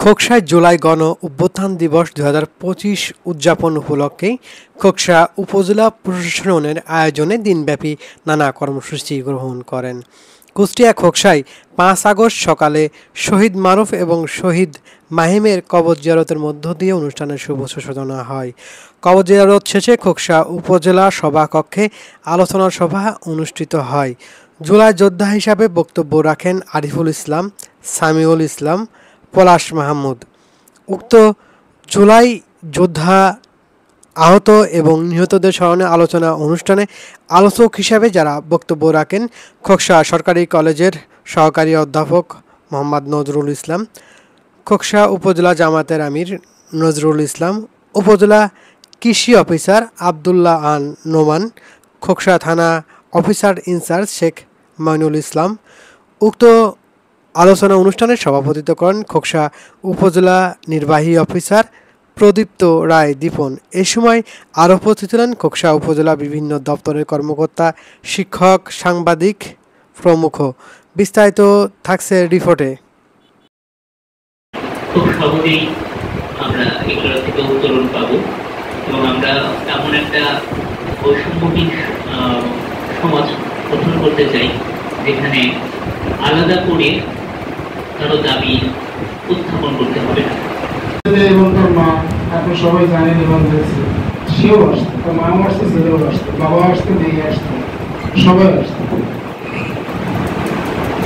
খোকসায় জুলাই গণ অভ্যুত্থান দিবস ২০২৫ উদযাপন উপলক্ষে খোকসা উপজেলা প্রশাসনের আয়োজনে দিনব্যাপী নানা কর্মসূচি গ্রহণ করেন। কুষ্টিয়া খোকসায় ৫ আগস্ট সকালে শহীদ মারুফ এবং শহীদ মাহিমের কবর জিয়ারতের মধ্য দিয়ে অনুষ্ঠানের শুভ সূচনা হয়। কবর জিয়ারত শেষে খোকসা উপজেলা সভাকক্ষে আলোচনা সভা অনুষ্ঠিত হয়। জুলাই যোদ্ধা হিসাবে বক্তব্য রাখেন আরিফুল ইসলাম, সামিউল ইসলাম, পলাশ মাহমুদ। উক্ত জুলাই যোদ্ধা আহত এবং নিহতদের স্মরণে আলোচনা অনুষ্ঠানে আলোচক হিসাবে যারা বক্তব্য রাখেন খোকসা সরকারি কলেজের সহকারী অধ্যাপক মোহাম্মদ নজরুল ইসলাম, খোকসা উপজেলা জামায়াতের আমির নজরুল ইসলাম, উপজেলা কৃষি অফিসার আবদুল্লাহ আন নোমান, খোকসা থানা অফিসার ইনচার্জ শেখ মাইনুল ইসলাম। উক্ত আলোচনা অনুষ্ঠানে সভাপতিত্ব করেন খোকসা উপজেলা নির্বাহী অফিসার প্রদীপ্ত রায় দীপন। এ সময় আরও উপস্থিত ছিলেন খোকসা উপজেলা বিভিন্ন দপ্তরের কর্মকর্তা, শিক্ষক, সাংবাদিক প্রমুখ। বিস্তারিত থাকছে রিপোর্টে। খুব সহজেই আমরা এগুলো থেকে উত্তরণ পাবো এবং আমরা এমন একটা বৈষম্যহীন সমাজ গঠন করতে চাই যেখানে আলাদা করে কারো দাবি উত্থাপন করতে হবে না। এবং তোর মা এখন সবাই জানেন এবং দেখছে, সেও আসতো, তোর মাও আসতো, ছেলেও আসতো, বাবা আসতো, মেয়ে আসতো, সবাই আসতো।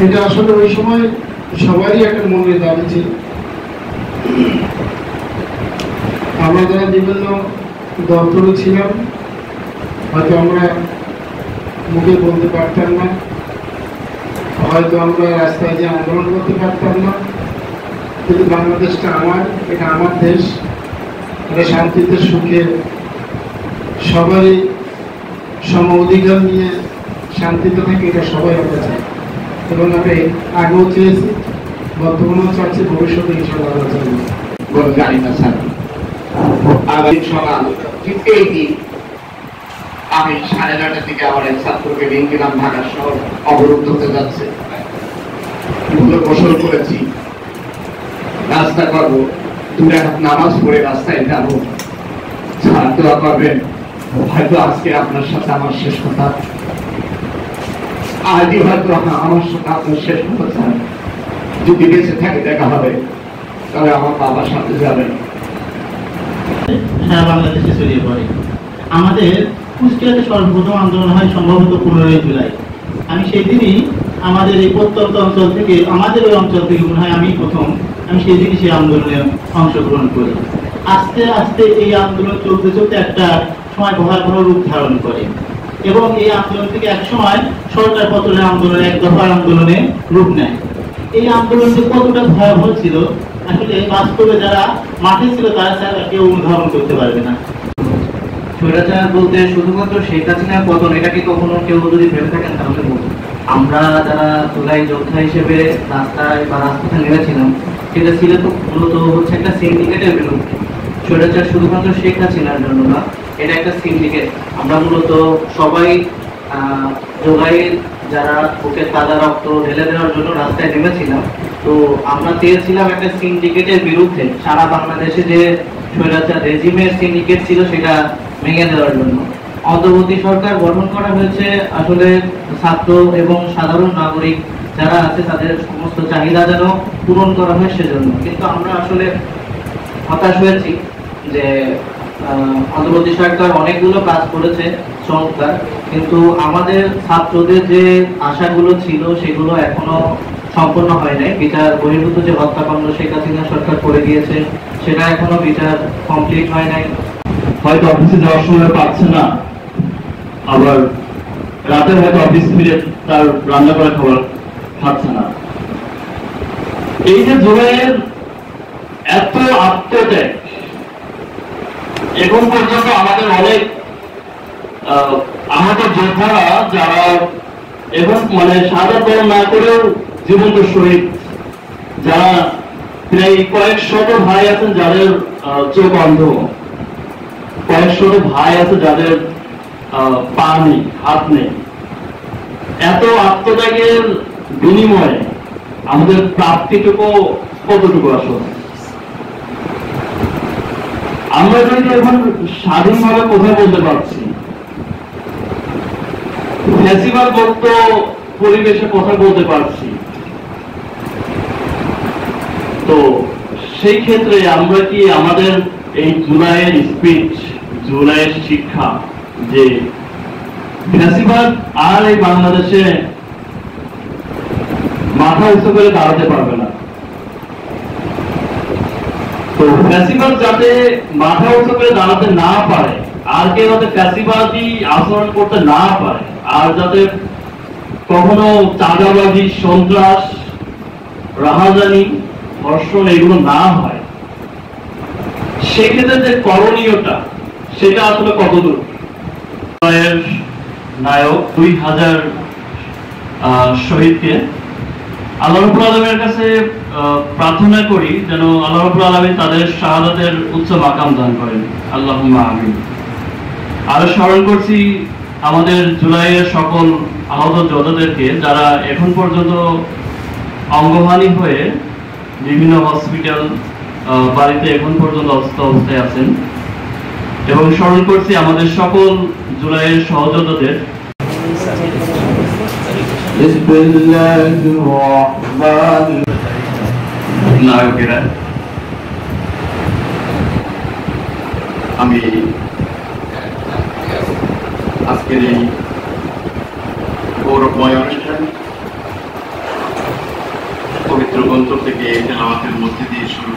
এটা আসলে ওই সময় সবারই একটা মনের দাবি ছিল। আমরা যারা বিভিন্ন দপ্তরে ছিলাম হয়তো আমরা মুখে বলতে পারতাম না, হয়তো আমরা রাস্তায় যে আন্দোলন করতে পারতাম না, কিন্তু বাংলাদেশটা আমার, এটা আমার দেশ, এটা শান্তিতে সুখে সবারই সম অধিকার নিয়ে শান্তিতে থাকে, এটা সবাই আমরা চাই এবং আমরা আগেও চেয়েছি, বর্তমানেও চাচ্ছি, ভবিষ্যতে ইনশাআল্লাহ আমরা চাইব। জানি না স্যার, আগামী সকাল ঠিক এই দিন আমি 9:30টার দিকে আমার ছাত্রকে নিয়ে গেলাম ঢাকা শহর অবরুদ্ধ হতে যাচ্ছে। গোসল করেছি, রাস্তা করবো, 2 রাকাত নামাজ পড়ে রাস্তায় যাবো। স্যার দোয়া করবেন, হয়তো আজকে আপনার সাথে আমার শেষ কথা, আজই হয়তো আমার সাথে আপনার শেষ কথা। স্যার যদি বেঁচে থাকে দেখা হবে, তবে আমার বাবার সাথে যাবেন। সারা বাংলাদেশে ছড়িয়ে পড়ে। আমাদের কুষ্টিয়াতে সর্বপ্রথম আন্দোলন হয় সম্ভবত 15 জুলাই। আমি সেই দিনই আমাদের এই প্রত্যন্ত অঞ্চল থেকে, আমাদের ওই অঞ্চল থেকে মনে হয় আমি সেই দিনই সেই আন্দোলনে অংশগ্রহণ করি। আস্তে আস্তে এই আন্দোলন চলতে চলতে একটা সময় ভয়াবহ রূপ ধারণ করে এবং এই আন্দোলন থেকে এক সময় সরকার পতনের আন্দোলন, এক দফার আন্দোলনে রূপ নেয়। এই আন্দোলন যে কতটা ভয়াবহ ছিল আসলে বাস্তবে যারা মাঠে ছিল তারা ছাড়া কেউ অনুধাবন করতে পারবে না। স্বৈরাচার বলতে শুধুমাত্র শেখ হাসিনার পতন, এটাকে কখনো কেউ যদি ভেবে থাকেন তাহলে বলুন। আমরা যারা জুলাই যোদ্ধা হিসেবে রাস্তায় বা রাজপথে নেমেছিলাম, সেটা ছিল তো মূলত হচ্ছে একটা সিন্ডিকেটের বিরুদ্ধে। স্বৈরাচার শুধুমাত্র শেখ হাসিনার জন্য না, এটা একটা সিন্ডিকেট। আমরা মূলত সবাই জুলাইয়ের যারা বুকের তাজা রক্ত ঢেলে দেওয়ার জন্য রাস্তায় নেমেছিলাম। তো আমরা চেয়েছিলাম একটা সিন্ডিকেটের বিরুদ্ধে, সারা বাংলাদেশে যে স্বৈরাচার রেজিমের সিন্ডিকেট ছিল সেটা ভেঙে দেওয়ার জন্য অন্তর্বর্তী সরকার গঠন করা হয়েছে। আসলে ছাত্র এবং সাধারণ নাগরিক যারা আছে তাদের সমস্ত চাহিদা যেন পূরণ করা হয় সেজন্য। কিন্তু আমরা আসলে হতাশ হয়েছি যে অন্তর্বর্তী সরকার অনেকগুলো কাজ করেছে চমৎকার, কিন্তু আমাদের ছাত্রদের যে আশাগুলো ছিল সেগুলো এখনো সম্পন্ন হয় নাই। বিচার বহির্ভূত যে হত্যাকাণ্ড শেখ হাসিনা সরকার করে দিয়েছে সেটা এখনো বিচার কমপ্লিট হয় নাই। হয়তো অফিসে যাওয়ার সময় পাচ্ছে না, আবার রাতে হয়তো অফিস ফিরে তার রান্না করা খাবার খাচ্ছে না। এই যে জুলাইয়ের এত আত্মত্যাগ, এখন পর্যন্ত আমাদের অনেক আহত যোদ্ধারা যারা এবং সাদা বরণ না করেও জীবন্ত শহীদ, যারা প্রায় কয়েক শত ভাই আছেন যাদের চোখ অন্ধ, কয়েক শত ভাই আছে যাদের পা নেই, হাত নেই। এত আত্মত্যাগের বিনিময়ে আমাদের প্রাপ্তিটুকু কতটুকু আসলে? আমরা কিন্তু এখন স্বাধীনভাবে কথা বলতে পারছি, ফ্যাসিবাদ মুক্ত পরিবেশে কথা বলতে পারছি। তো সেই ক্ষেত্রে আমরা কি আমাদের এই জুলাইয়ের স্পিচ, জুলাইয়ের শিক্ষা, যে ফ্যাসিবাদ আর এই বাংলাদেশে মাথা উঁচু করে দাঁড়াতে পারবে না, তো ফ্যাসিবাদ যাতে মাথা উঁচু করে দাঁড়াতে না পারে, আর কেউ যাতে ফ্যাসিবাদী আচরণ করতে না পারে, আর যাতে কখনো চাঁদাবাজি, সন্ত্রাস, রাহাজানি, ধর্ষণ এগুলো না হয়, সেক্ষেত্রে যে করণীয়টা সেটা আসলে কতদূর? নায়ক 2000 শহীদকে আল্লাহ রাব্বুল আলামিনের কাছে প্রার্থনা করি যেন আল্লাহ রাব্বুল আলামিন তাদের শাহাদাতের উচ্চ মাকাম দান করেন, আল্লাহুম্মা আমিন। আরো স্মরণ করছি আমাদের জুলাইয়ের সকল আহত যোদ্ধাদেরকে যারা এখন পর্যন্ত অঙ্গহানি হয়ে বিভিন্ন হসপিটাল, বাড়িতে এখন পর্যন্ত অসুস্থ অবস্থায় আছেন, এবং স্মরণ করছি আমাদের সকল জুলাইয়ের সহযোদ্ধাদের। নায়কেরা, আমি আজকের এই গৌরবময় অনুষ্ঠান পবিত্র গ্রন্থ থেকে তেলাওয়াতের মধ্যে দিয়ে শুরু